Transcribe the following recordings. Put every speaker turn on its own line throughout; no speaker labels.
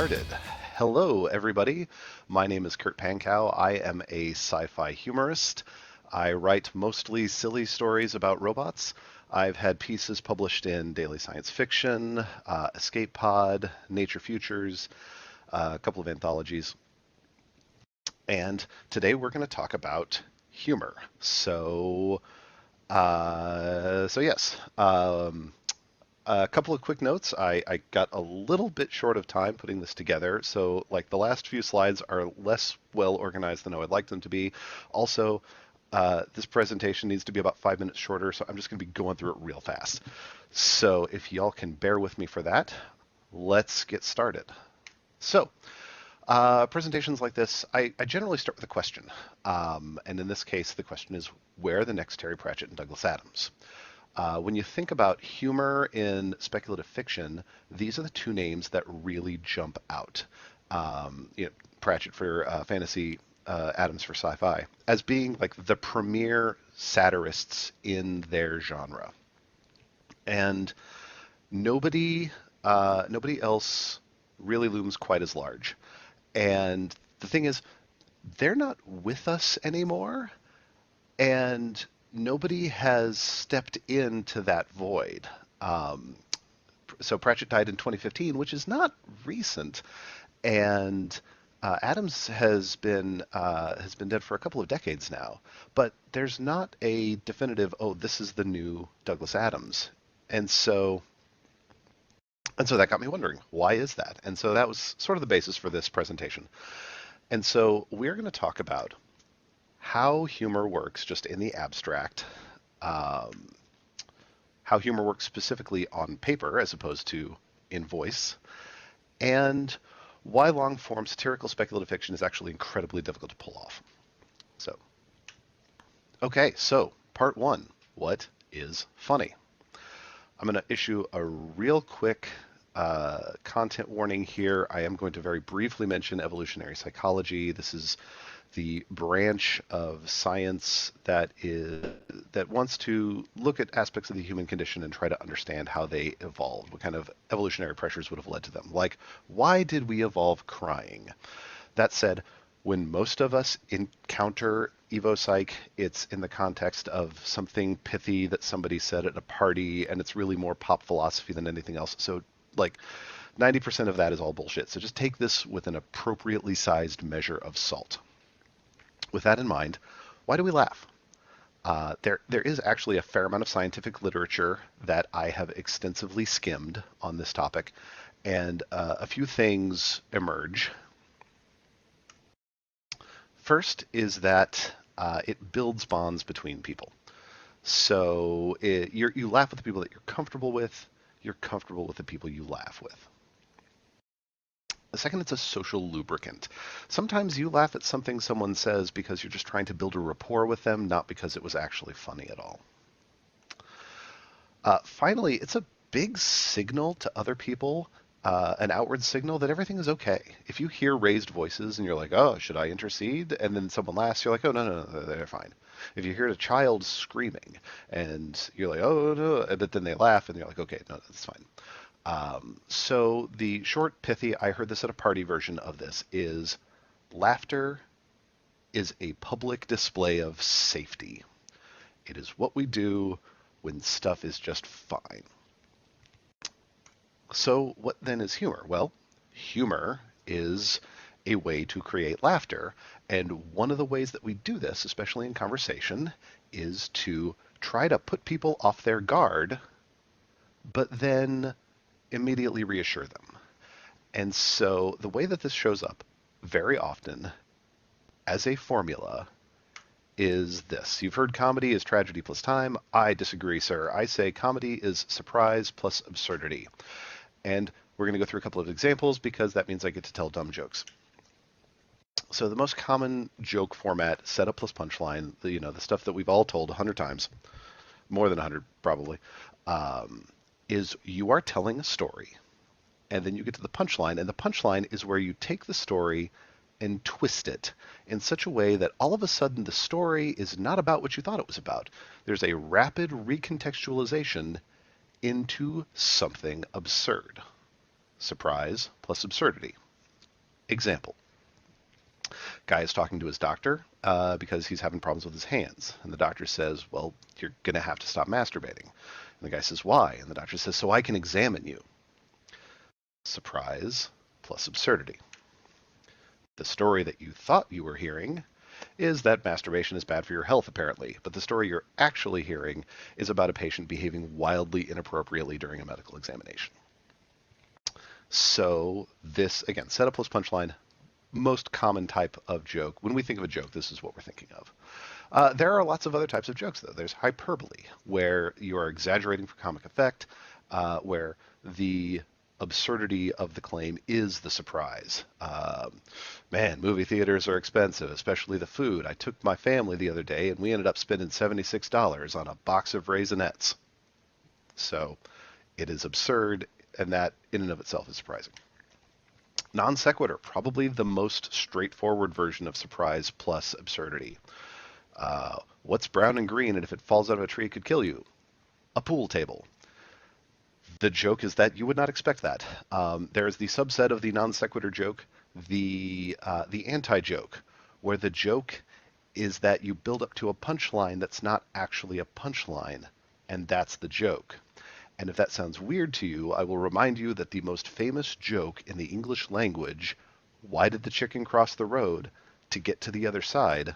started. Hello, everybody. My name is Kurt Pankow. I am a sci-fi humorist. I write mostly silly stories about robots. I've had pieces published in Daily Science Fiction, Escape Pod, Nature Futures, a couple of anthologies. And today we're going to talk about humor. Yes. A couple of quick notes. I got a little bit short of time putting this together, so like the last few slides are less well organized than I would like them to be. Also, this presentation needs to be about 5 minutes shorter, so I'm just going to be going through it real fast. So if y'all can bear with me for that, let's get started. So, presentations like this, I generally start with a question. And in this case, the question is, where are the next Terry Pratchett and Douglas Adams? When you think about humor in speculative fiction, these are the two names that really jump out. Pratchett for fantasy, Adams for sci-fi, as being like the premier satirists in their genre. And nobody else really looms quite as large. And the thing is, they're not with us anymore, and nobody has stepped into that void. So Pratchett died in 2015, which is not recent, and Adams has been dead for a couple of decades now. But there's not a definitive, oh, this is the new Douglas Adams, and so that got me wondering, why is that? And so that was sort of the basis for this presentation. And so we're going to talk about how humor works just in the abstract, how humor works specifically on paper as opposed to in voice, and why long-form satirical speculative fiction is actually incredibly difficult to pull off. So part one, what is funny? I'm going to issue a real quick content warning here. I am going to very briefly mention evolutionary psychology. This is the branch of science that wants to look at aspects of the human condition and try to understand how they evolved, what kind of evolutionary pressures would have led to them. Like, why did we evolve crying? That said, when most of us encounter evopsych, it's in the context of something pithy that somebody said at a party, and it's really more pop philosophy than anything else. So, like, 90% of that is all bullshit. So just take this with an appropriately sized measure of salt. With that in mind, why do we laugh? There is actually a fair amount of scientific literature that I have extensively skimmed on this topic, and a few things emerge. First is that it builds bonds between people. So you laugh with the people that you're comfortable with. You're comfortable with the people you laugh with. The second, it's a social lubricant. Sometimes you laugh at something someone says because you're just trying to build a rapport with them, not because it was actually funny at all. Finally, it's a big signal to other people, an outward signal that everything is okay. If you hear raised voices and you're like, oh, should I intercede? And then someone laughs, you're like, oh, no, they're fine. If you hear a child screaming and you're like, oh, no, but then they laugh and you're like, okay, no, that's fine. So the short, pithy, I heard this at a party version of this is laughter is a public display of safety. It is what we do when stuff is just fine. So what then is humor? Well, humor is a way to create laughter. And one of the ways that we do this, especially in conversation, is to try to put people off their guard, but then immediately reassure them. And so the way that this shows up very often as a formula is this. You've heard comedy is tragedy plus time. I disagree, sir. I say comedy is surprise plus absurdity. And we're going to go through a couple of examples because that means I get to tell dumb jokes. So the most common joke format, setup plus punchline, the stuff that we've all told 100 times, more than 100 probably, is you are telling a story, and then you get to the punchline, and the punchline is where you take the story and twist it in such a way that all of a sudden the story is not about what you thought it was about. There's a rapid recontextualization into something absurd. Surprise plus absurdity. Example. Guy is talking to his doctor because he's having problems with his hands. And the doctor says, well, you're going to have to stop masturbating. And the guy says, why? And the doctor says, so I can examine you. Surprise plus absurdity. The story that you thought you were hearing is that masturbation is bad for your health, apparently. But the story you're actually hearing is about a patient behaving wildly inappropriately during a medical examination. So this, again, setup plus punchline, most common type of joke. When we think of a joke, this is what we're thinking of. There are lots of other types of jokes, though. There's hyperbole, where you are exaggerating for comic effect, where the absurdity of the claim is the surprise. Man, movie theaters are expensive, especially the food. I took my family the other day, and we ended up spending $76 on a box of Raisinets. So it is absurd, and that in and of itself is surprising. Non sequitur, probably the most straightforward version of surprise plus absurdity. What's brown and green, and if it falls out of a tree, it could kill you? A pool table. The joke is that you would not expect that. There's the subset of the non sequitur joke, the anti joke, where the joke is that you build up to a punchline that's not actually a punchline, and that's the joke. And if that sounds weird to you, I will remind you that the most famous joke in the English language, why did the chicken cross the road to get to the other side,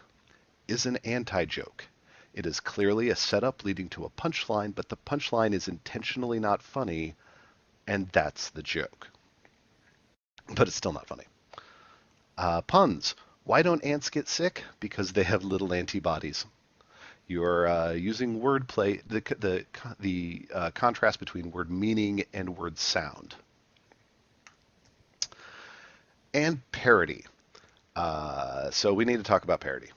is an anti-joke. It is clearly a setup leading to a punchline, but the punchline is intentionally not funny, and that's the joke. But it's still not funny. Puns. Why don't ants get sick? Because they have little antibodies. You're using wordplay, the contrast between word meaning and word sound. And parody. So we need to talk about parody.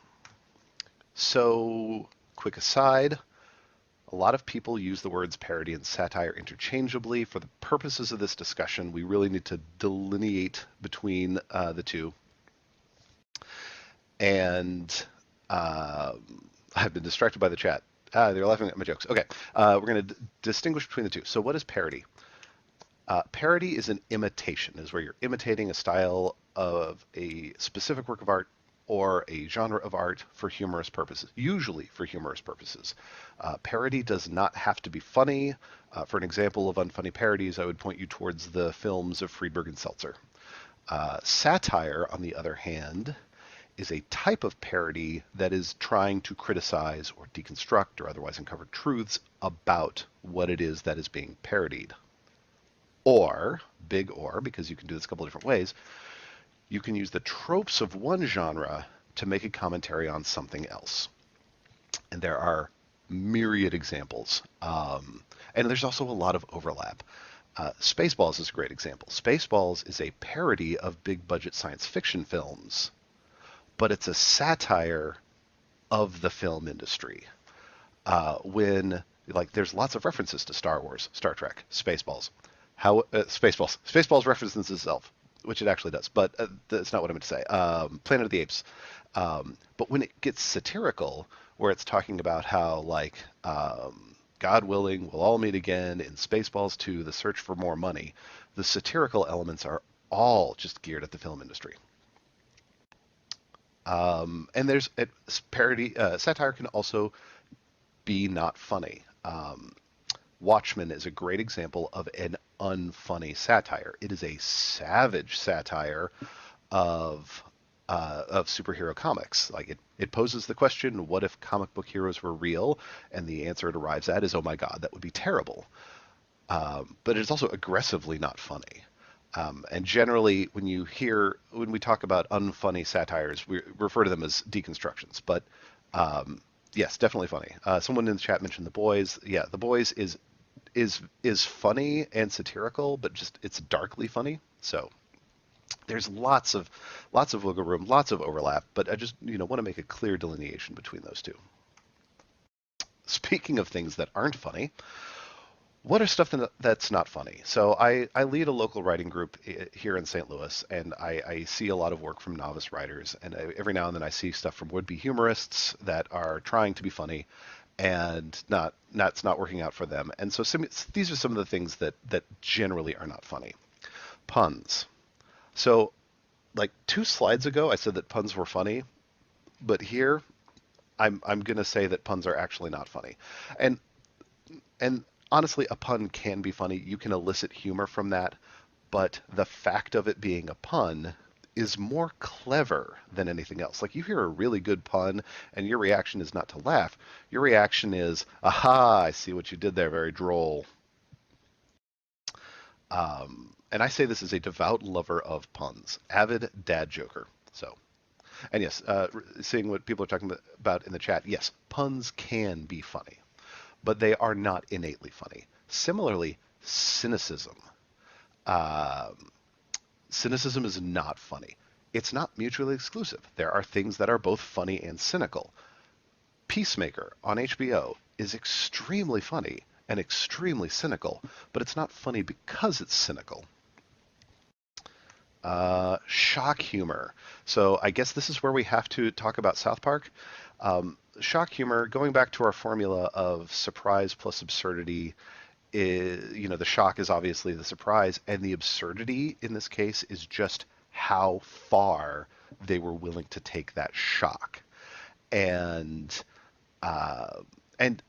So, quick aside, a lot of people use the words parody and satire interchangeably. For the purposes of this discussion, we really need to delineate between the two. And I've been distracted by the chat. They're laughing at my jokes. Okay, we're going to distinguish between the two. So what is parody? Parody is an imitation, is where you're imitating a style of a specific work of art or a genre of art for humorous purposes, usually for humorous purposes. Parody does not have to be funny. For an example of unfunny parodies, I would point you towards the films of Friedberg and Seltzer. Satire, on the other hand, is a type of parody that is trying to criticize or deconstruct or otherwise uncover truths about what it is that is being parodied. Or, big or, because you can do this a couple different ways, you can use the tropes of one genre to make a commentary on something else. And there are myriad examples. And there's also a lot of overlap. Spaceballs is a great example. Spaceballs is a parody of big budget science fiction films, but it's a satire of the film industry. There's lots of references to Star Wars, Star Trek, Spaceballs. Spaceballs references itself, which it actually does, but that's not what I meant to say. Planet of the Apes. But when it gets satirical, where it's talking about how, God willing, we'll all meet again in Spaceballs 2, The Search for More Money, the satirical elements are all just geared at the film industry. And there's parody. Satire can also be not funny. Watchmen is a great example of an unfunny satire. It is a savage satire of superhero comics. It poses the question, what if comic book heroes were real? And the answer it arrives at is, oh my God, that would be terrible. But it's also aggressively not funny. And generally, when we talk about unfunny satires, we refer to them as deconstructions. But yes, definitely funny. Someone in the chat mentioned The Boys. Yeah, The Boys is funny and satirical, but just it's darkly funny. So there's lots of wiggle room, lots of overlap. But I just want to make a clear delineation between those two. Speaking of things that aren't funny, what are stuff that's not funny? So I lead a local writing group here in St. Louis, and I see a lot of work from novice writers, and every now and then I see stuff from would-be humorists that are trying to be funny, and that's not working out for them. And so these are some of the things that generally are not funny. Puns. So like 2 slides ago, I said that puns were funny, but here I'm gonna say that puns are actually not funny. And and honestly, a pun can be funny. You can elicit humor from that, but the fact of it being a pun is more clever than anything else. Like you hear a really good pun and your reaction is not to laugh. Your reaction is, aha, I see what you did there, very droll. And I say this as a devout lover of puns, avid dad joker. So, and yes, seeing what people are talking about in the chat, yes, puns can be funny, but they are not innately funny. Similarly, cynicism. Um, Cynicism is not funny. It's not mutually exclusive. There are things that are both funny and cynical. Peacemaker on HBO is extremely funny and extremely cynical, but it's not funny because it's cynical. Shock humor. So I guess this is where we have to talk about South Park. Shock humor, going back to our formula of surprise plus absurdity, the shock is obviously the surprise, and the absurdity in this case is just how far they were willing to take that shock. And uh, and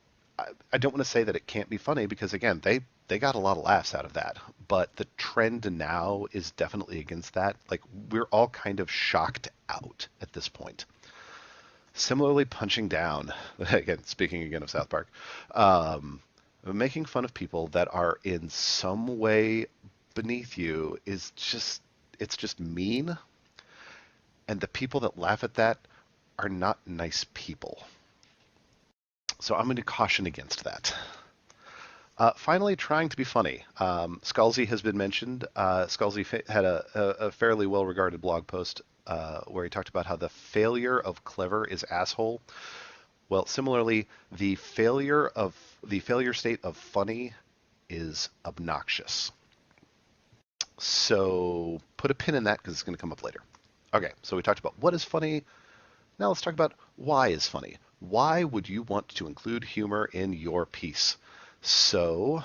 I don't want to say that it can't be funny because again, they got a lot of laughs out of that. But the trend now is definitely against that. Like we're all kind of shocked out at this point. Similarly, punching down. Again, speaking again of South Park, making fun of people that are in some way beneath you is just mean. And the people that laugh at that are not nice people. So I'm going to caution against that. Finally, trying to be funny. Scalzi has been mentioned. Scalzi had a fairly well-regarded blog post where he talked about how the failure of clever is asshole. Well, similarly, the failure state of funny is obnoxious. So put a pin in that because it's going to come up later. Okay, so we talked about what is funny. Now let's talk about why is funny. Why would you want to include humor in your piece? So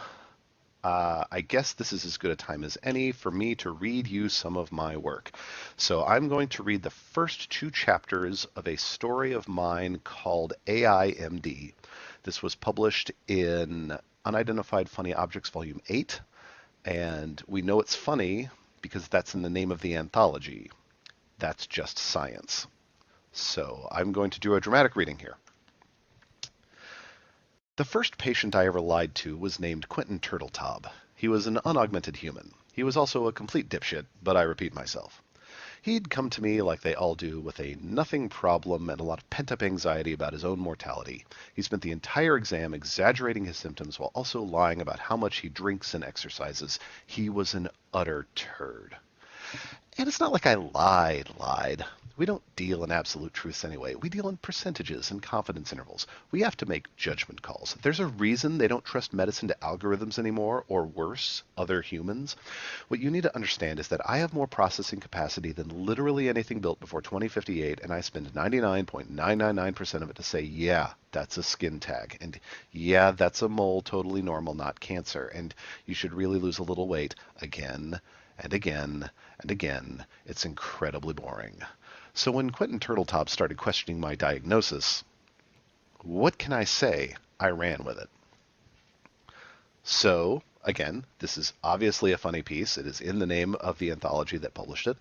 I guess this is as good a time as any for me to read you some of my work. So I'm going to read the first 2 chapters of a story of mine called AIMD. This was published in Unidentified Funny Objects Volume 8, and we know it's funny because that's in the name of the anthology. That's just science. So I'm going to do a dramatic reading here. The first patient I ever lied to was named Quentin Turteltaub. He was an unaugmented human. He was also a complete dipshit, but I repeat myself. He'd come to me like they all do with a nothing problem and a lot of pent-up anxiety about his own mortality. He spent the entire exam exaggerating his symptoms while also lying about how much he drinks and exercises. He was an utter turd. And it's not like I lied. We don't deal in absolute truths anyway. We deal in percentages and confidence intervals. We have to make judgment calls. There's a reason they don't trust medicine to algorithms anymore, or worse, other humans. What you need to understand is that I have more processing capacity than literally anything built before 2058, and I spend 99.999% of it to say, yeah, that's a skin tag, and yeah, that's a mole, totally normal, not cancer, and you should really lose a little weight again and again and again. It's incredibly boring. So when Quentin Turteltaub started questioning my diagnosis, what can I say? I ran with it. So, again, this is obviously a funny piece. It is in the name of the anthology that published it.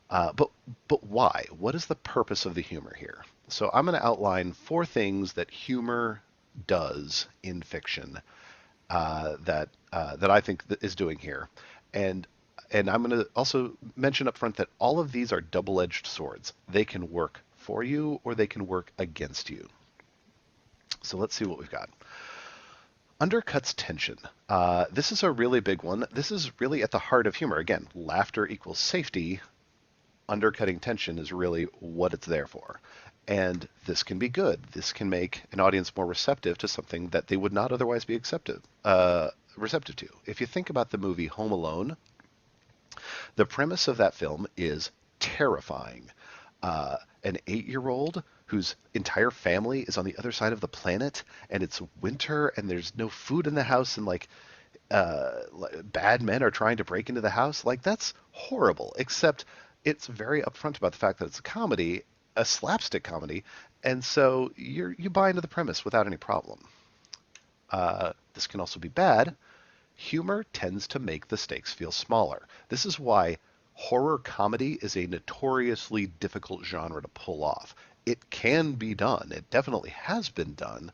But why? What is the purpose of the humor here? So I'm going to outline 4 things that humor does in fiction that I think that is doing here, and I'm going to also mention up front that all of these are double-edged swords. They can work for you or they can work against you. So let's see what we've got. Undercuts tension. This is a really big one. This is really at the heart of humor. Again, laughter equals safety. Undercutting tension is really what it's there for. And this can be good. This can make an audience more receptive to something that they would not otherwise be receptive to. If you think about the movie Home Alone, the premise of that film is terrifying. An 8-year-old whose entire family is on the other side of the planet, and it's winter, and there's no food in the house, and bad men are trying to break into the house. Like, that's horrible. Except it's very upfront about the fact that it's a comedy, a slapstick comedy, and so you buy into the premise without any problem. This can also be bad. Humor tends to make the stakes feel smaller. This is why horror comedy is a notoriously difficult genre to pull off. It can be done. It definitely has been done,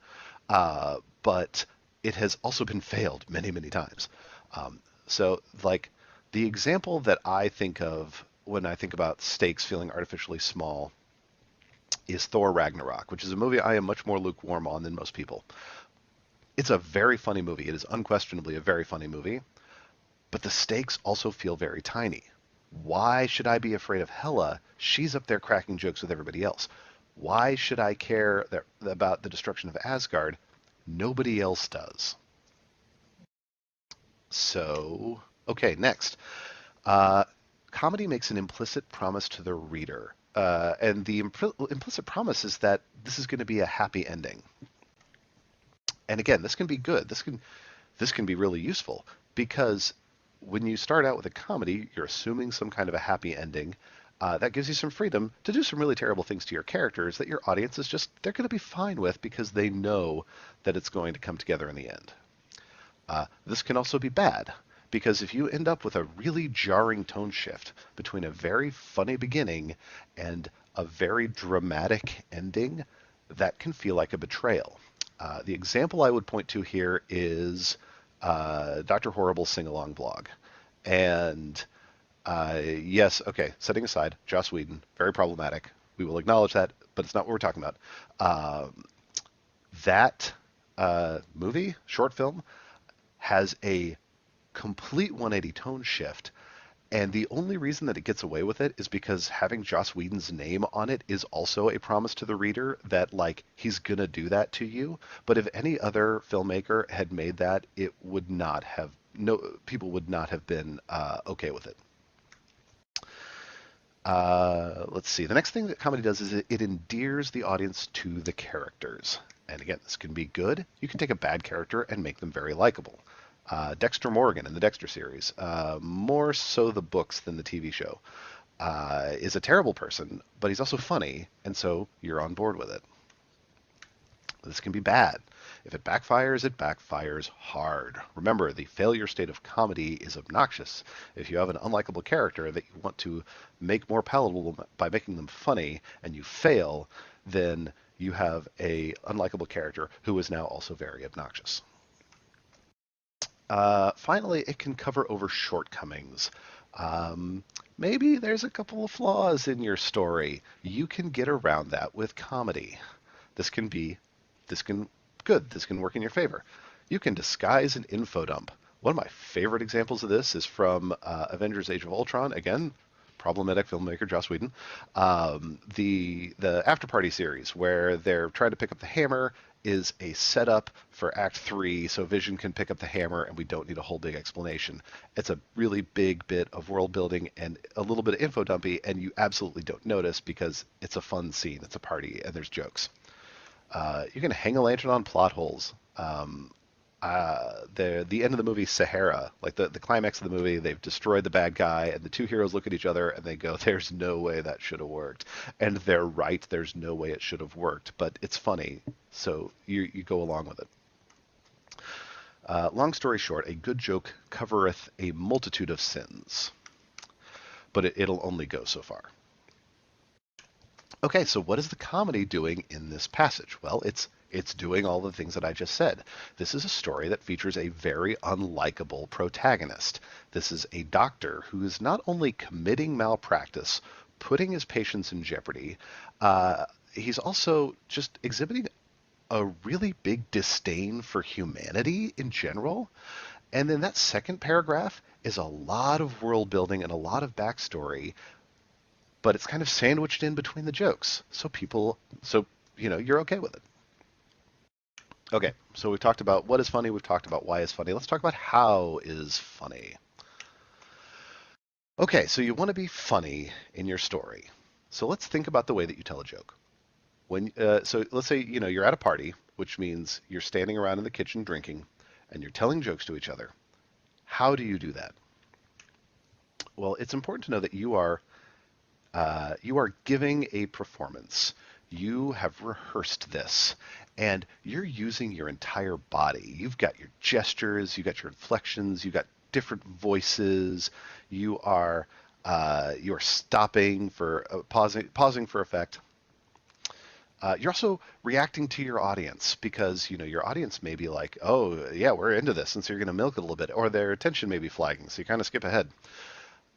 but it has also been failed many, many times. Like, the example that I think of when I think about stakes feeling artificially small is Thor Ragnarok, which is a movie I am much more lukewarm on than most people. It's a very funny movie. It is unquestionably a very funny movie, but the stakes also feel very tiny. Why should I be afraid of Hela? She's up there cracking jokes with everybody else. Why should I care about the destruction of Asgard? Nobody else does. So, okay, next. Uh, Comedy makes an implicit promise to the reader. And the implicit promise is that this is going to be a happy ending. And again, this can be good. This can be really useful because when you start out with a comedy, you're assuming some kind of a happy ending. That gives you some freedom to do some really terrible things to your characters that your audience is just, they're going to be fine with because they know that it's going to come together in the end. This can also be bad because if you end up with a really jarring tone shift between a very funny beginning and a very dramatic ending, that can feel like a betrayal. The example I would point to here is Dr. Horrible's sing-along blog. And yes, okay, setting aside Joss Whedon, very problematic. We will acknowledge that, but it's not what we're talking about. That movie, short film, has a complete 180 tone shift. And the only reason that it gets away with it is because having Joss Whedon's name on it is also a promise to the reader that, like, he's going to do that to you. But if any other filmmaker had made that, it would not have, no, people would not have been okay with it. Let's see. The next thing that comedy does is it endears the audience to the characters. And again, this can be good. You can take a bad character and make them very likable. Dexter Morgan in the Dexter series, more so the books than the TV show, is a terrible person, but he's also funny, and so you're on board with it. This can be bad. If it backfires hard. Remember, the failure state of comedy is obnoxious. If you have an unlikable character that you want to make more palatable by making them funny, and you fail, then you have a unlikable character who is now also very obnoxious. Finally, it can cover over shortcomings. Um, Maybe there's a couple of flaws in your story. You can get around that with comedy. This can be, this can, good. This can work in your favor. You can disguise an info dump. One of my favorite examples of this is from Avengers: Age of Ultron. Again, problematic filmmaker Joss Whedon. The After Party series where they're trying to pick up the hammer is a setup for Act 3 so Vision can pick up the hammer and we don't need a whole big explanation. It's a really big bit of world building and a little bit of info dumpy, and you absolutely don't notice because it's a fun scene. It's a party and there's jokes. You can hang a lantern on plot holes. The end of the movie Sahara, like the climax of the movie, they've destroyed the bad guy, and the two heroes look at each other and they go, "There's no way that should have worked," and they're right. There's no way it should have worked, but it's funny, so you go along with it. Long story short, a good joke covereth a multitude of sins, but it'll only go so far. Okay, so what is the comedy doing in this passage? Well, it's doing all the things that I just said. This is a story that features a very unlikable protagonist. This is a doctor who is not only committing malpractice, putting his patients in jeopardy, he's also just exhibiting a really big disdain for humanity in general. And then that second paragraph is a lot of world building and a lot of backstory, but it's kind of sandwiched in between the jokes. So you're okay with it. Okay, so we've talked about what is funny, we've talked about why is funny. Let's talk about how is funny. Okay, so you want to be funny in your story. So let's think about the way that you tell a joke. So let's say you're at a party, which means you're standing around in the kitchen drinking, and you're telling jokes to each other. How do you do that? Well, it's important to know that you are You are giving a performance. You have rehearsed this, and you're using your entire body. You've got your gestures, you've got your inflections, you've got different voices. You are stopping for pausing for effect. You're also reacting to your audience because your audience may be like, "Oh, yeah, we're into this," and so you're going to milk it a little bit, or their attention may be flagging, so you kind of skip ahead.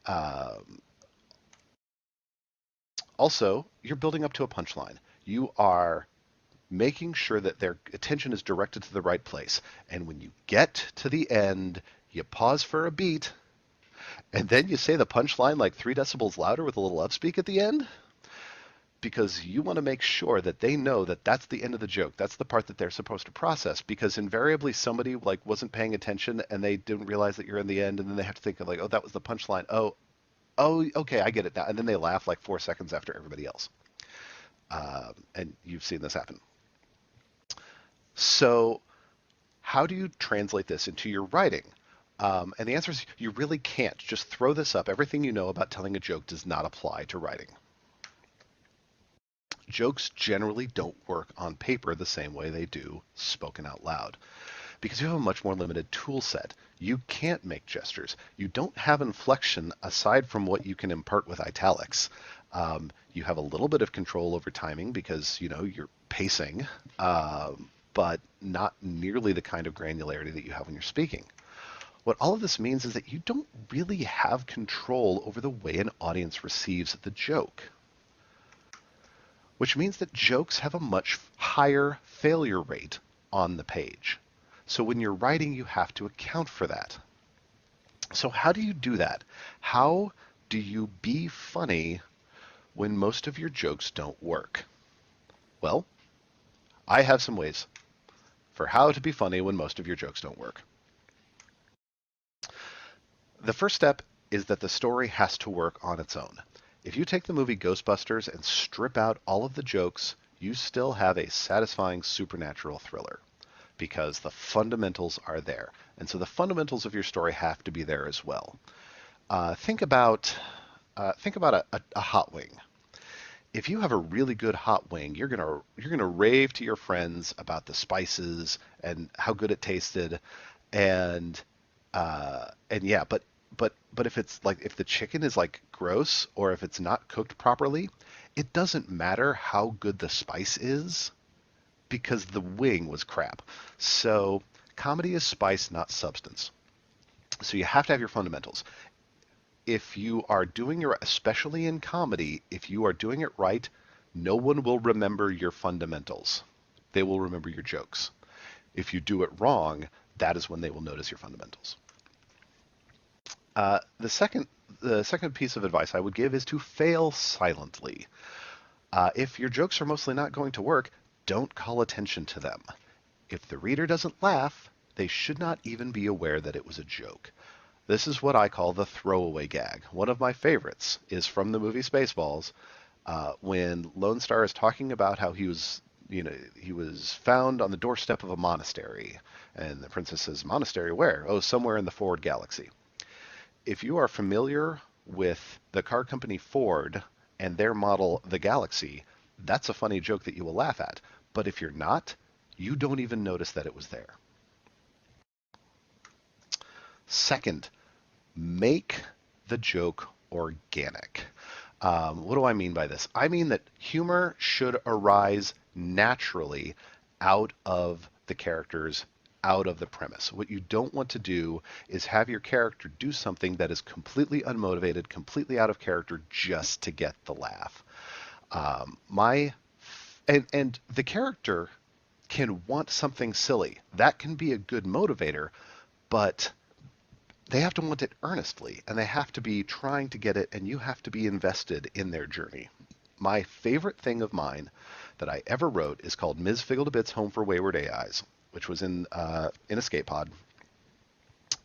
Um, Also, you're building up to a punchline. You are making sure that their attention is directed to the right place, and when you get to the end, you pause for a beat, and then you say the punchline like 3 decibels louder with a little upspeak at the end because you want to make sure that they know that that's the end of the joke. That's the part that they're supposed to process because invariably somebody like wasn't paying attention and they didn't realize that you're in the end, and then they have to think of like, oh, that was the punchline. Oh, okay, I get it now. And then they laugh like 4 seconds after everybody else. And you've seen this happen. So how do you translate this into your writing? And the answer is you really can't. Just throw this up. Everything you know about telling a joke does not apply to writing. Jokes generally don't work on paper the same way they do spoken out loud because you have a much more limited tool set. You can't make gestures. You don't have inflection aside from what you can impart with italics. You have a little bit of control over timing because you're pacing, but not nearly the kind of granularity that you have when you're speaking. What all of this means is that you don't really have control over the way an audience receives the joke, which means that jokes have a much higher failure rate on the page. So when you're writing, you have to account for that. So how do you do that? How do you be funny when most of your jokes don't work? Well, I have some ways for how to be funny when most of your jokes don't work. The first step is that the story has to work on its own. If you take the movie Ghostbusters and strip out all of the jokes, you still have a satisfying supernatural thriller because the fundamentals are there. And so the fundamentals of your story have to be there as well. Think about a hot wing. If you have a really good hot wing, you're gonna rave to your friends about the spices and how good it tasted, and yeah, but if the chicken is like gross or if it's not cooked properly, it doesn't matter how good the spice is because the wing was crap. So comedy is spice, not substance. So you have to have your fundamentals. If you are doing especially in comedy, if you are doing it right, no one will remember your fundamentals. They will remember your jokes. If you do it wrong, that is when they will notice your fundamentals. Uh, the second the second piece of advice I would give is to fail silently. If your jokes are mostly not going to work, don't call attention to them. If the reader doesn't laugh, they should not even be aware that it was a joke. This is what I call the throwaway gag. One of my favorites is from the movie Spaceballs, when Lone Star is talking about how he was found on the doorstep of a monastery, and the princess says, "Monastery where?" "Oh, somewhere in the Ford galaxy." If you are familiar with the car company Ford and their model, the Galaxy, that's a funny joke that you will laugh at. But if you're not, you don't even notice that it was there. Second, make the joke organic. What do I mean by this? I mean that humor should arise naturally out of the characters, out of the premise. What you don't want to do is have your character do something that is completely unmotivated, completely out of character just to get the laugh. My and the character can want something silly. That can be a good motivator, but they have to want it earnestly and they have to be trying to get it, and you have to be invested in their journey. My favorite thing of mine that I ever wrote is called Ms. Figgle to Bits Home for Wayward AIs, which was in Escape Pod.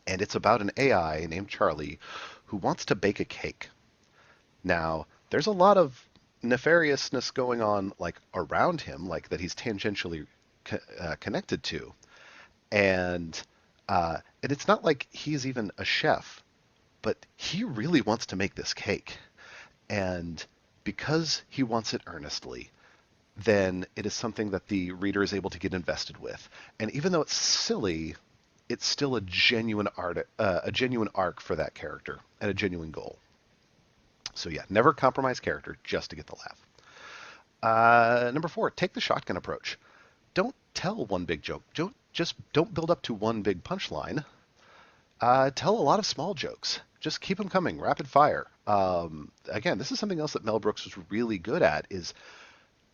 And it's about an AI named Charlie who wants to bake a cake. Now, there's a lot of nefariousness going on like around him, like that he's tangentially connected to. And it's not like he's even a chef, but he really wants to make this cake. And because he wants it earnestly, then it is something that the reader is able to get invested with. And even though it's silly, it's still a genuine arc for that character and a genuine goal. So yeah, never compromise character just to get the laugh. Number 4, take the shotgun approach. Don't tell one big joke. Don't build up to one big punchline. Tell a lot of small jokes. Just keep them coming, rapid fire. Again, this is something else that Mel Brooks was really good at, is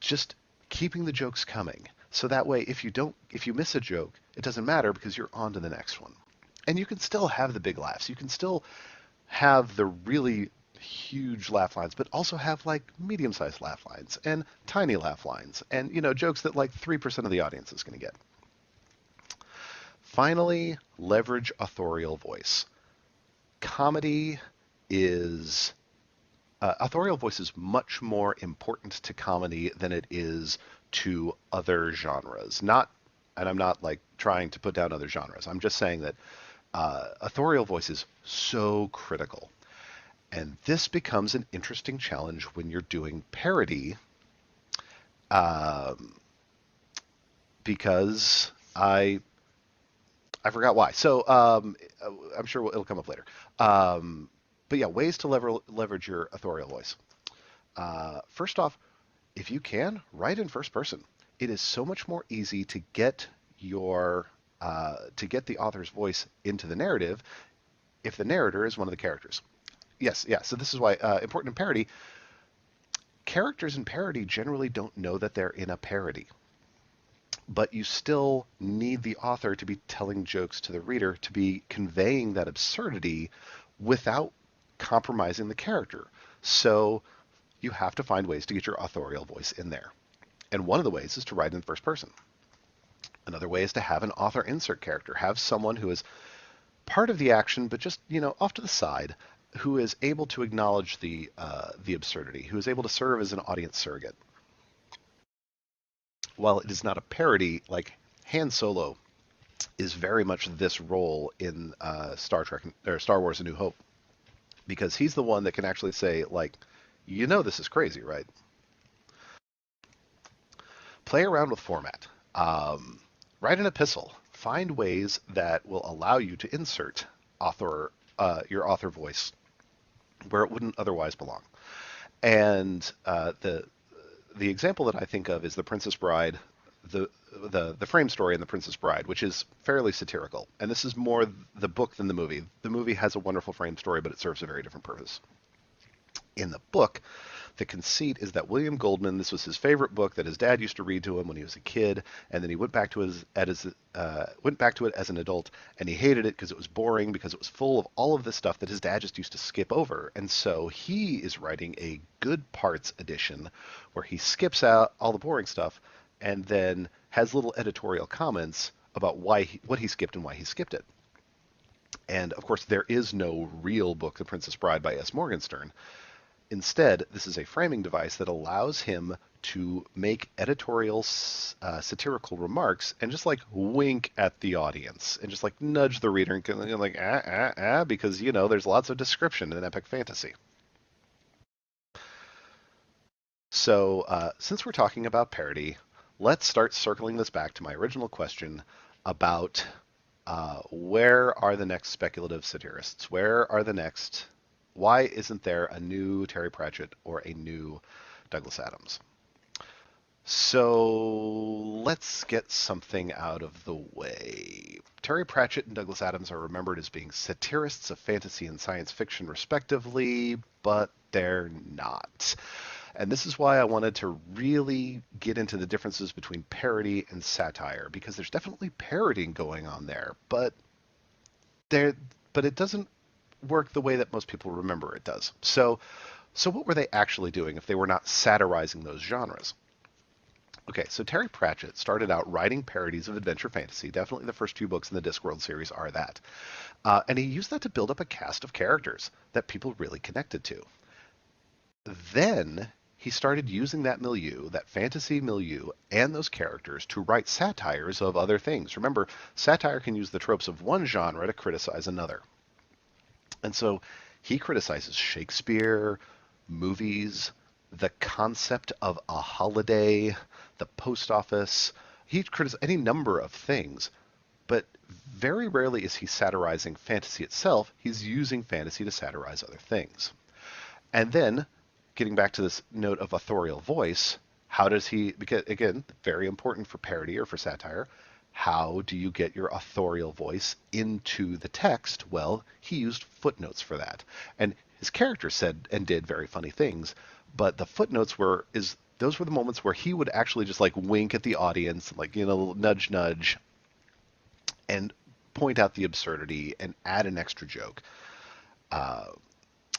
just keeping the jokes coming. So that way, if you miss a joke, it doesn't matter because you're on to the next one. And you can still have the big laughs. You can still have the really huge laugh lines, but also have like medium-sized laugh lines and tiny laugh lines and, jokes that like 3% of the audience is going to get. Finally, leverage authorial voice. Comedy is authorial voice is much more important to comedy than it is to other genres. And I'm not like trying to put down other genres. I'm just saying that authorial voice is so critical. And this becomes an interesting challenge when you're doing parody, because I forgot why. So I'm sure it'll come up later. But yeah, ways to leverage your authorial voice. First off, if you can, write in first person. It is so much more easy to get the author's voice into the narrative if the narrator is one of the characters. Yes, yeah. So this is why important in parody. Characters in parody generally don't know that they're in a parody, but you still need the author to be telling jokes to the reader, to be conveying that absurdity without compromising the character. So you have to find ways to get your authorial voice in there. And one of the ways is to write in first person. Another way is to have an author insert character. Have someone who is part of the action, but just, off to the side, who is able to acknowledge the absurdity, who is able to serve as an audience surrogate. While it is not a parody, like Han Solo is very much this role in Star Trek or Star Wars: A New Hope, because he's the one that can actually say, like, this is crazy, right? Play around with format. Write an epistle. Find ways that will allow you to insert your author voice where it wouldn't otherwise belong. And the example that I think of is The Princess Bride, the frame story in The Princess Bride, which is fairly satirical. And this is more the book than the movie. The movie has a wonderful frame story, but it serves a very different purpose. In the book, the conceit is that William Goldman, this was his favorite book that his dad used to read to him when he was a kid, and then he went back to it as an adult, and he hated it because it was boring, because it was full of all of this stuff that his dad just used to skip over. And so he is writing a good parts edition where he skips out all the boring stuff and then has little editorial comments about what he skipped and why he skipped it. And of course, there is no real book, The Princess Bride by S. Morgenstern. Instead, this is a framing device that allows him to make editorial satirical remarks and just like wink at the audience and just like nudge the reader and like because there's lots of description in epic fantasy. So since we're talking about parody, let's start circling this back to my original question about where are the next speculative satirists? Why isn't there a new Terry Pratchett or a new Douglas Adams? So let's get something out of the way. Terry Pratchett and Douglas Adams are remembered as being satirists of fantasy and science fiction respectively, but they're not. And this is why I wanted to really get into the differences between parody and satire, because there's definitely parodying going on there, but it doesn't work the way that most people remember it does. So what were they actually doing if they were not satirizing those genres? Okay, so Terry Pratchett started out writing parodies of adventure fantasy. Definitely the first 2 books in the Discworld series are that. And he used that to build up a cast of characters that people really connected to. Then he started using that milieu, that fantasy milieu, and those characters to write satires of other things. Remember, satire can use the tropes of one genre to criticize another. And so he criticizes Shakespeare, movies, the concept of a holiday, the post office. He criticized any number of things, but very rarely is he satirizing fantasy itself. He's using fantasy to satirize other things. And then, getting back to this note of authorial voice, how does he, because again, very important for parody or for satire, how do you get your authorial voice into the text? Well, he used footnotes for that. And his character said and did very funny things, but the footnotes were, those were the moments where he would actually just like wink at the audience, like, nudge, nudge, and point out the absurdity and add an extra joke. Uh,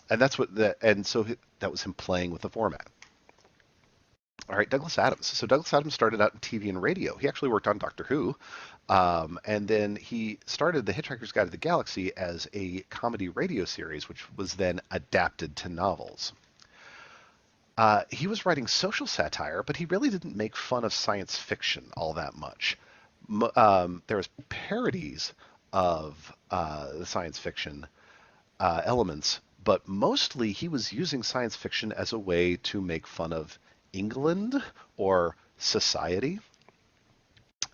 and that's what that, and so that was him playing with the format. All right, Douglas Adams. So Douglas Adams started out in TV and radio. He actually worked on Doctor Who, and then he started The Hitchhiker's Guide to the Galaxy as a comedy radio series, which was then adapted to novels. He was writing social satire, but he really didn't make fun of science fiction all that much. There was parodies of the science fiction elements, but mostly he was using science fiction as a way to make fun of England or society.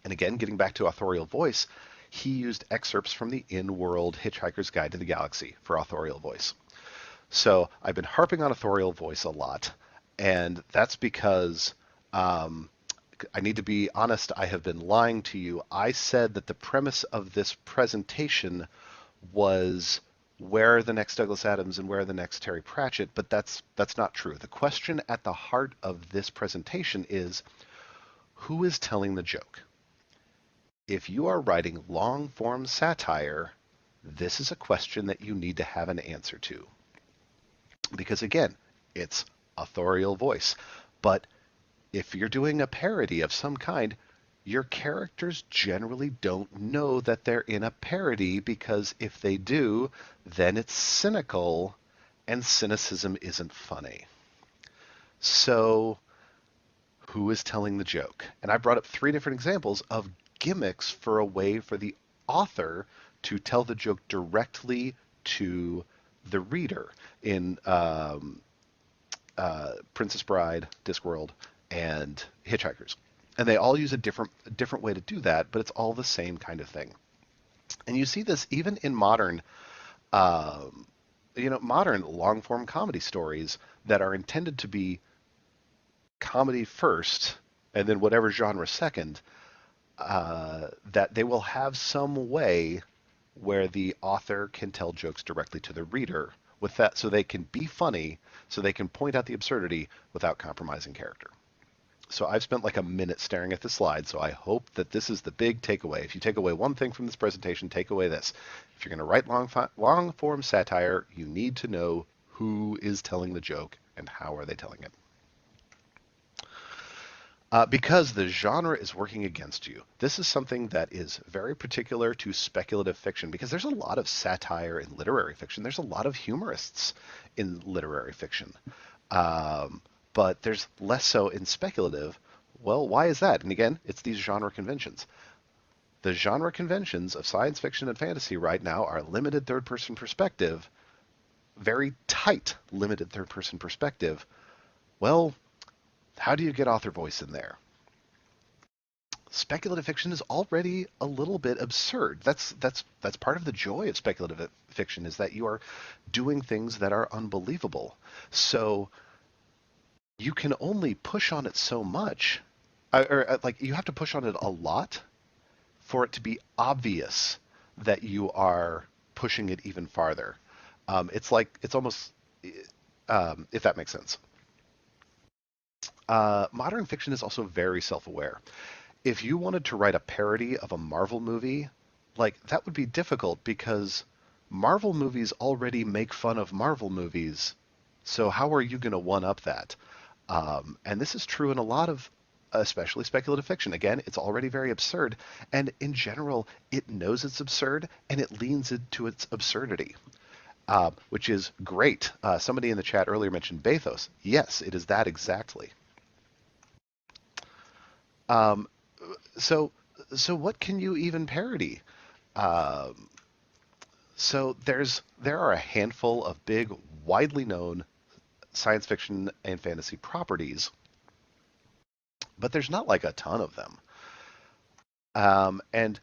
And again, getting back to authorial voice, he used excerpts from the in-world Hitchhiker's Guide to the Galaxy for authorial voice. So I've been harping on authorial voice a lot, and that's because I need to be honest, I have been lying to you. I said that the premise of this presentation was where are the next Douglas Adams and where are the next Terry Pratchett, but that's not true. The question at the heart of this presentation is who is telling the joke? If you are writing long-form satire, this is a question that you need to have an answer to. Because again, it's authorial voice. But if you're doing a parody of some kind, your characters generally don't know that they're in a parody, because if they do, then it's cynical, and cynicism isn't funny. So who is telling the joke? And I brought up 3 different examples of gimmicks for a way for the author to tell the joke directly to the reader in Princess Bride, Discworld, and Hitchhikers. And they all use a different way to do that, but it's all the same kind of thing. And you see this even in modern modern long form comedy stories that are intended to be comedy first and then whatever genre second, that they will have some way where the author can tell jokes directly to the reader with that, so they can be funny, so they can point out the absurdity without compromising character. So I've spent like a minute staring at the slide, so I hope that this is the big takeaway. If you take away one thing from this presentation, take away this. If you're going to write long-form satire, you need to know who is telling the joke and how are they telling it. Because the genre is working against you. This is something that is very particular to speculative fiction, because there's a lot of satire in literary fiction. There's a lot of humorists in literary fiction. But there's less so in speculative. Well, why is that? And again, it's these genre conventions. The genre conventions of science fiction and fantasy right now are limited third-person perspective, very tight limited third-person perspective. Well, how do you get author voice in there? Speculative fiction is already a little bit absurd. That's part of the joy of speculative fiction, is that you are doing things that are unbelievable. So you can only push on it so much, like you have to push on it a lot for it to be obvious that you are pushing it even farther. It's almost, if that makes sense. Modern fiction is also very self-aware. If you wanted to write a parody of a Marvel movie, like that would be difficult because Marvel movies already make fun of Marvel movies. So how are you going to one-up that? And this is true in a lot of, especially speculative fiction. Again, it's already very absurd, and in general, it knows it's absurd, and it leans into its absurdity, which is great. Somebody in the chat earlier mentioned bathos. Yes, it is that exactly. So what can you even parody? So there are a handful of big, widely known science fiction and fantasy properties, but there's not like a ton of them. And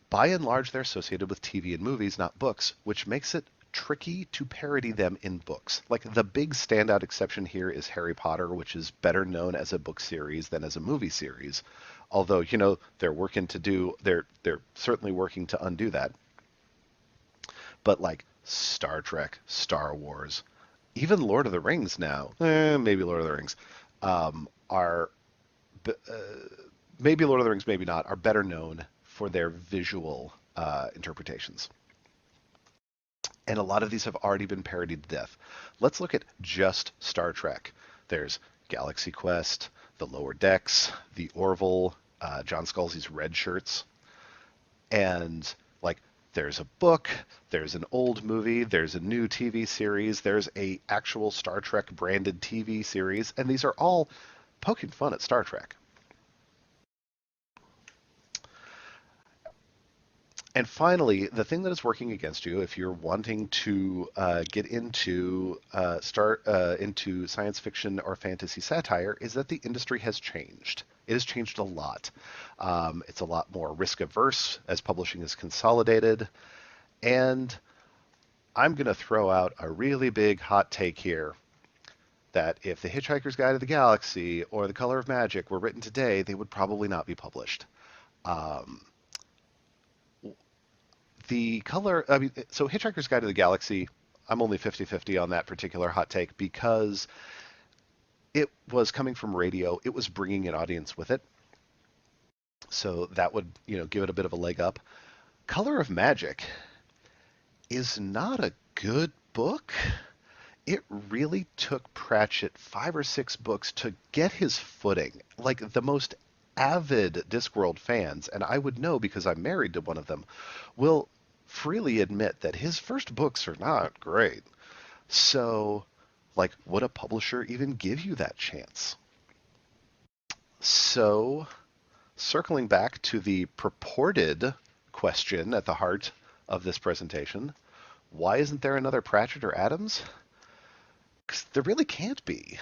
by and large, they're associated with TV and movies, not books, which makes it tricky to parody them in books. Like the big standout exception here is Harry Potter, which is better known as a book series than as a movie series. Although, they're certainly working to undo that. But like Star Trek, Star Wars, even Lord of the Rings now, maybe Lord of the Rings, are maybe Lord of the Rings, maybe not, are better known for their visual interpretations. And a lot of these have already been parodied to death. Let's look at just Star Trek. There's Galaxy Quest, The Lower Decks, The Orville, John Scalzi's Red Shirts, and like there's a book, there's an old movie, there's a new TV series, there's a actual Star Trek branded TV series, and these are all poking fun at Star Trek. And finally, the thing that is working against you, if you're wanting to get into start into science fiction or fantasy satire, is that the industry has changed. It has changed a lot. It's a lot more risk averse as publishing is consolidated. And I'm going to throw out a really big hot take here that if The Hitchhiker's Guide to the Galaxy or The Color of Magic were written today, they would probably not be published. So Hitchhiker's Guide to the Galaxy, I'm only 50-50 on that particular hot take because it was coming from radio. It was bringing an audience with it. So that would, give it a bit of a leg up. Color of Magic is not a good book. It really took Pratchett 5 or 6 books to get his footing. Like the most avid Discworld fans, and I would know because I'm married to one of them, will freely admit that his first books are not great. So, like, would a publisher even give you that chance? So, circling back to the purported question at the heart of this presentation, why isn't there another Pratchett or Adams? Because there really can't be.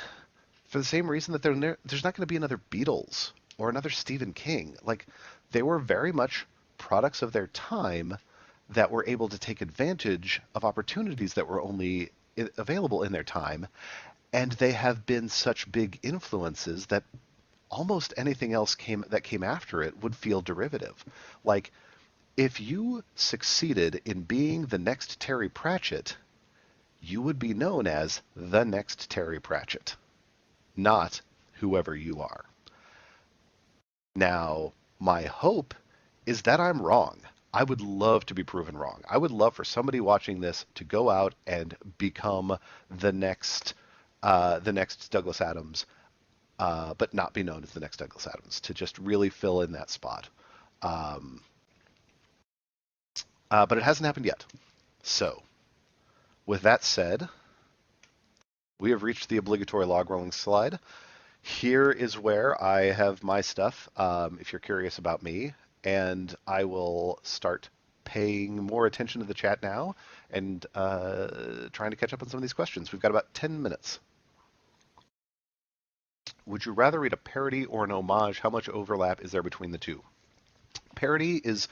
For the same reason that there's not going to be another Beatles or another Stephen King. Like, they were very much products of their time that were able to take advantage of opportunities that were only available in their time. And they have been such big influences that almost anything else that came after it would feel derivative. Like, if you succeeded in being the next Terry Pratchett, you would be known as the next Terry Pratchett, not whoever you are. Now, my hope is that I'm wrong. I would love to be proven wrong. I would love for somebody watching this to go out and become the next Douglas Adams, but not be known as the next Douglas Adams, to just really fill in that spot. But it hasn't happened yet. So, with that said, we have reached the obligatory log rolling slide. Here is where I have my stuff, if you're curious about me, and I will start paying more attention to the chat now and trying to catch up on some of these questions. We've got about 10 minutes. Would you rather read a parody or an homage? How much overlap is there between the two? Parody is...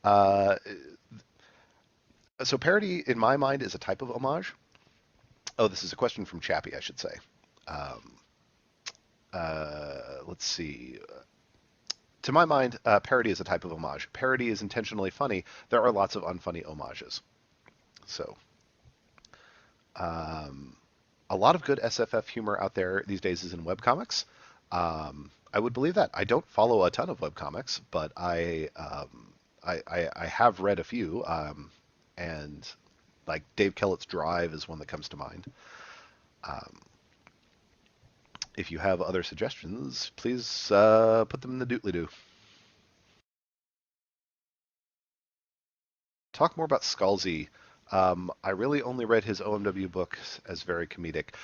so parody, in my mind, is a type of homage. Oh, this is a question from Chappie, I should say. Let's see. To my mind, parody is a type of homage. Parody is intentionally funny. There are lots of unfunny homages. So, a lot of good SFF humor out there these days is in webcomics. I would believe that. I don't follow a ton of webcomics, but I have read a few, and like Dave Kellett's Drive is one that comes to mind. If you have other suggestions, please put them in the doodly-doo. Talk more about Scalzi. I really only read his OMW books as very comedic.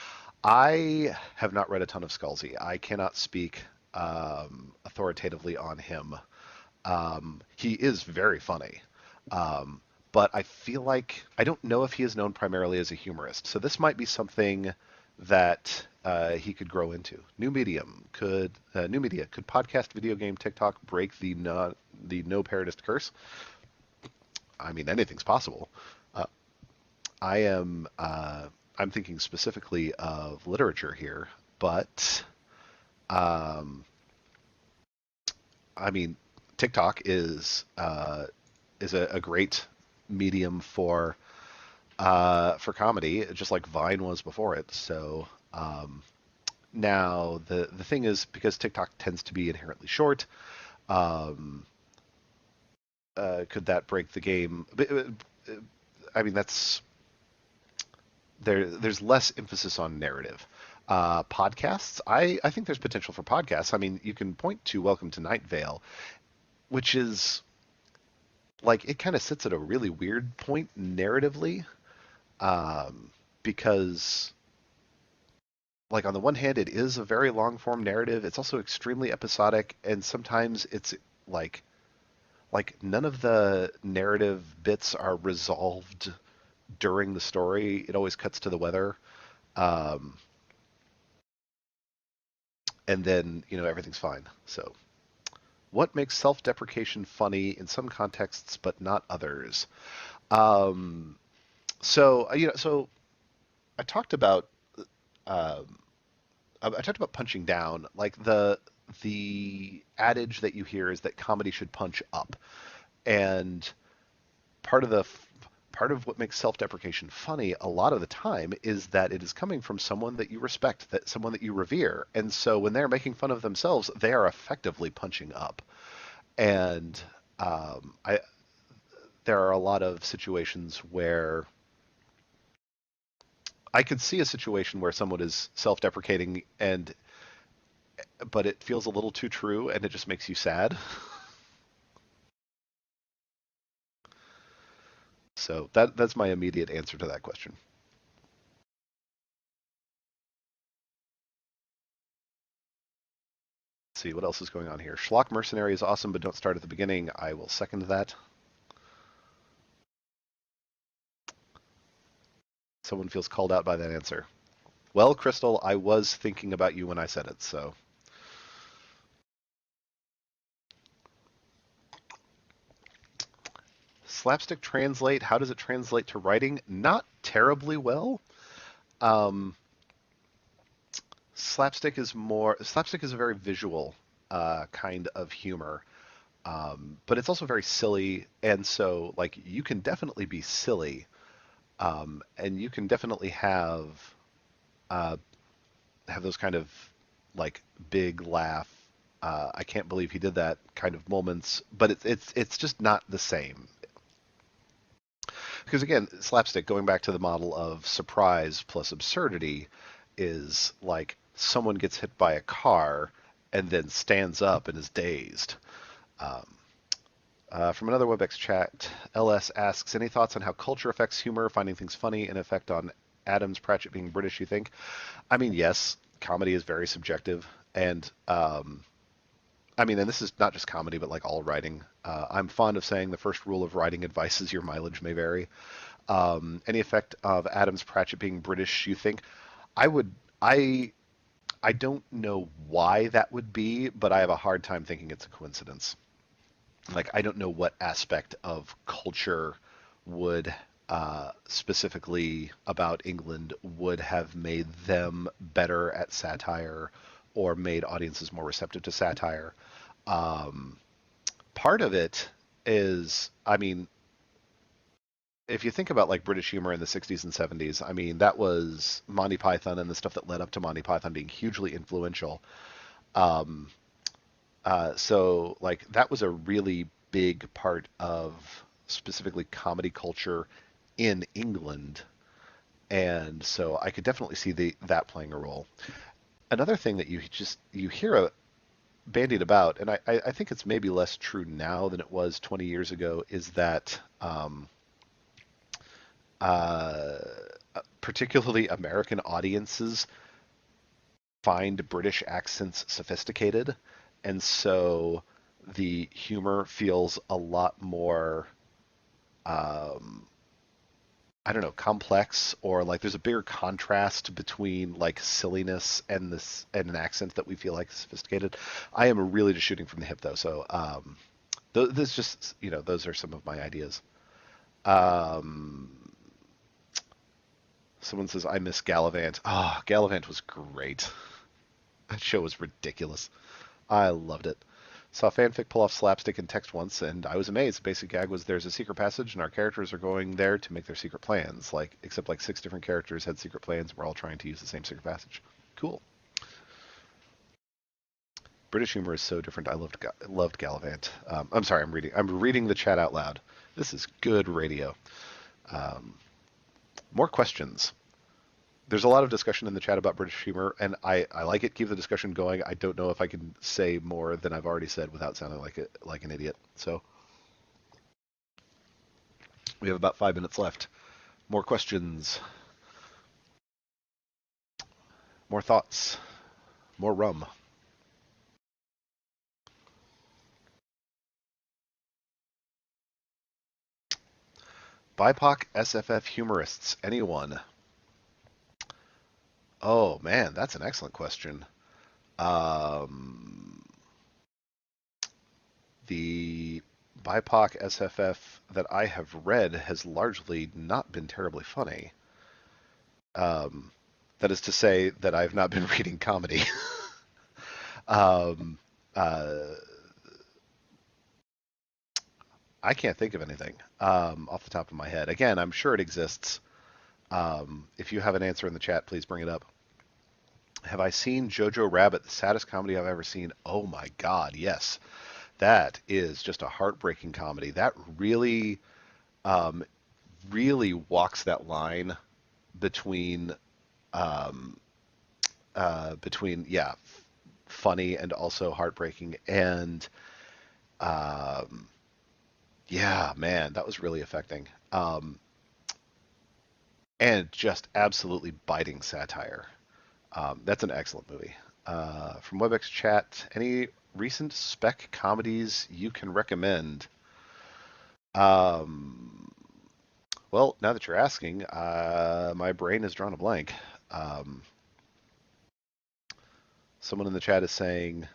I have not read a ton of Scalzi. I cannot speak authoritatively on him. He is very funny. But I feel like I don't know if he is known primarily as a humorist. So this might be something that he could grow into. New media could podcast, video game, TikTok break the no parodist curse? I mean, anything's possible. Uh, I am I'm thinking specifically of literature here, but um, I mean, TikTok is a great medium for comedy, just like Vine was before it. So now the thing is, because TikTok tends to be inherently short, um, could that break the game? I mean, there's less emphasis on narrative. Podcasts, I think there's potential for podcasts. I mean, you can point to Welcome to Night Vale, which is like it kind of sits at a really weird point narratively, um, because like on the one hand, it is a very long form narrative. It's also extremely episodic, and sometimes it's like none of the narrative bits are resolved during the story. It always cuts to the weather. Um, and then everything's fine. So, what makes self-deprecation funny in some contexts but not others? Um, so I talked about um, I talked about punching down. Like the adage that you hear is that comedy should punch up, and part of the part of what makes self-deprecation funny a lot of the time is that it is coming from someone that you respect, that someone that you revere. And so when they're making fun of themselves, they are effectively punching up. And I there are a lot of situations where I could see a situation where someone is self-deprecating and but it feels a little too true and it just makes you sad. So that's my immediate answer to that question. Let's see what else is going on here. Schlock Mercenary is awesome, but don't start at the beginning. I will second that. Someone feels called out by that answer. Well, Crystal, I was thinking about you when I said it, so. Slapstick translate, how does it translate to writing? Not terribly well. Um, slapstick is a very visual kind of humor. But it's also very silly, and so like you can definitely be silly, and you can definitely uh, have those kind of like big laugh. I can't believe he did that kind of moments, but it's just not the same. Because again, slapstick, going back to the model of surprise plus absurdity, is like someone gets hit by a car and then stands up and is dazed. Um, from another WebEx chat, LS asks, any thoughts on how culture affects humor, finding things funny, and effect on Adams Pratchett being British, you think? I mean, yes, comedy is very subjective. And I mean, and this is not just comedy, but like all writing. I'm fond of saying the first rule of writing advice is your mileage may vary. Any effect of Adams Pratchett being British, you think? I would, I, I don't know why that would be, but I have a hard time thinking it's a coincidence. Like, I don't know what aspect of culture would specifically about England would have made them better at satire or made audiences more receptive to satire. Um, Part of it is, I mean, if you think about like British humor in the 60s and 70s, I mean, that was Monty Python and the stuff that led up to Monty Python being hugely influential. Um, so like that was a really big part of specifically comedy culture in England, and so I could definitely see that playing a role. Another thing that you hear bandied about, and I think it's maybe less true now than it was 20 years ago, is that uh, particularly American audiences find British accents sophisticated, and so the humor feels a lot more I don't know, complex, or like there's a bigger contrast between like silliness and this and an accent that we feel like is sophisticated. I am really just shooting from the hip though, so this just those are some of my ideas. Um, Someone says I miss Gallivant. Ah, oh, Gallivant was great. That show was ridiculous. I loved it. Saw fanfic pull off slapstick in text once, and I was amazed. The basic gag was there's a secret passage, and our characters are going there to make their secret plans. Like, except like six different characters had secret plans, and we're all trying to use the same secret passage. Cool. British humor is so different. I loved Gallivant. I'm sorry, I'm reading the chat out loud. This is good radio. Um, More questions. There's a lot of discussion in the chat about British humor, and I like it. Keep the discussion going. I don't know if I can say more than I've already said without sounding like an idiot. So we have about 5 minutes left. More questions, more thoughts, more rum. BIPOC SFF humorists. Anyone? Oh man, that's an excellent question. Um, the BIPOC SFF that I have read has largely not been terribly funny. Um, that is to say that I've not been reading comedy. um, uh, I can't think of anything off the top of my head. Again, I'm sure it exists. If you have an answer in the chat, please bring it up. Have I seen Jojo Rabbit, the saddest comedy I've ever seen? Oh my God, yes. That is just a heartbreaking comedy. That really, um, really walks that line between, um, yeah, funny and also heartbreaking. And um, yeah, man, that was really affecting. And just absolutely biting satire. That's an excellent movie. From WebEx chat, any recent spec comedies you can recommend? Um, well, now that you're asking, my brain has drawn a blank. Um, Someone in the chat is saying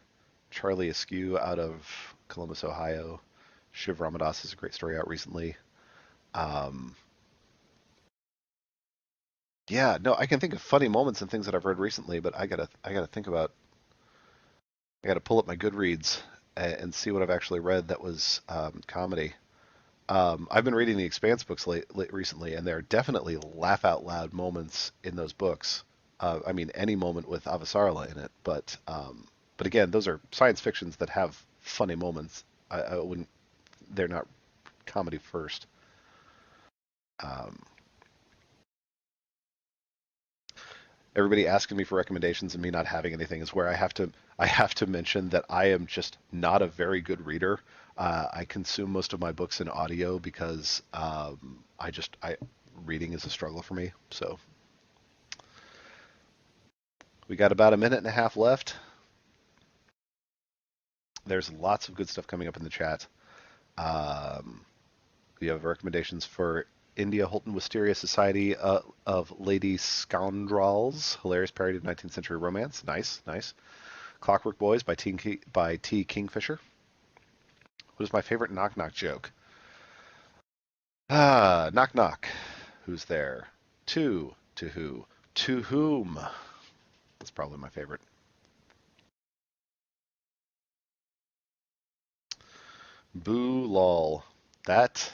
Charlie Askew out of Columbus, Ohio. Shiv Ramadas is a great story out recently. Um, yeah, no, I can think of funny moments and things that I've read recently, but I gotta think about. I gotta pull up my Goodreads and see what I've actually read that was comedy. I've been reading the Expanse books recently, and there are definitely laugh out loud moments in those books. I mean, any moment with Avasarala in it, but again, those are science fictions that have funny moments. I wouldn't. They're not comedy first. Um, Everybody asking me for recommendations and me not having anything is where I have to mention that I am just not a very good reader. I consume most of my books in audio because I reading is a struggle for me. So we got about a minute and a half left. There's lots of good stuff coming up in the chat. Um, we have recommendations for India Holton Wisteria Society of Lady Scoundrels, hilarious parody of 19th century romance. Nice, nice. Clockwork Boys by T. Kingfisher. What is my favorite knock knock joke? Ah, knock knock. Who's there? To who? To whom? That's probably my favorite. Boo lol. That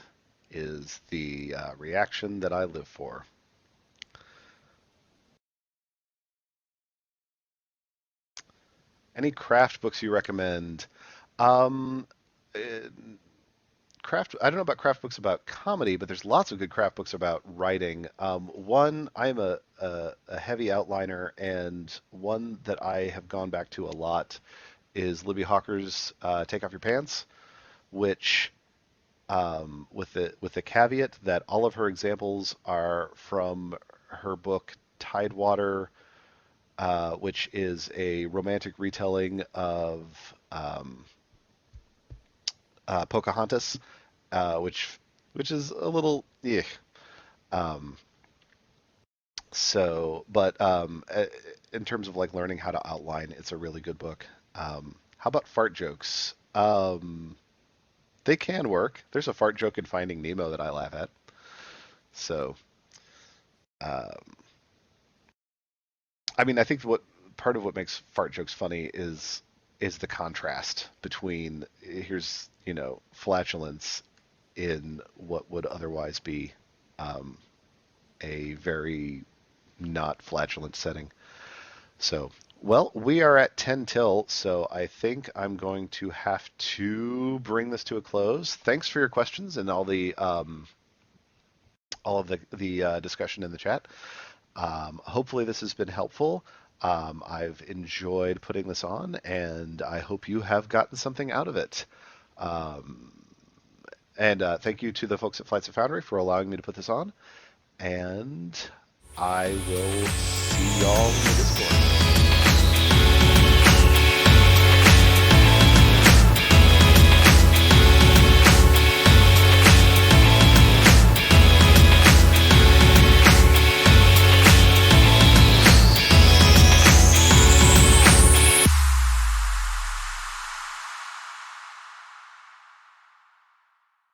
is the reaction that I live for. Any craft books you recommend? Um, uh, Craft. I don't know about craft books about comedy, but there's lots of good craft books about writing. One, I'm a heavy outliner, and one that I have gone back to a lot is Libby Hawker's "Take Off Your Pants," which with the caveat that all of her examples are from her book Tidewater, which is a romantic retelling of um, Pocahontas, which is a little, yeah. Um, but in terms of like learning how to outline, it's a really good book. How about fart jokes? They can work. There's a fart joke in Finding Nemo that I laugh at. So, um, I mean, I think what part of what makes fart jokes funny is the contrast between here's flatulence in what would otherwise be um, a very not flatulent setting. So, well, we are at 10 till, so I think I'm going to have to bring this to a close. Thanks for your questions and all of the discussion in the chat. Hopefully, this has been helpful. I've enjoyed putting this on, and I hope you have gotten something out of it. Um, and thank you to the folks at Flights of Foundry for allowing me to put this on. And I will see y'all in the Discord.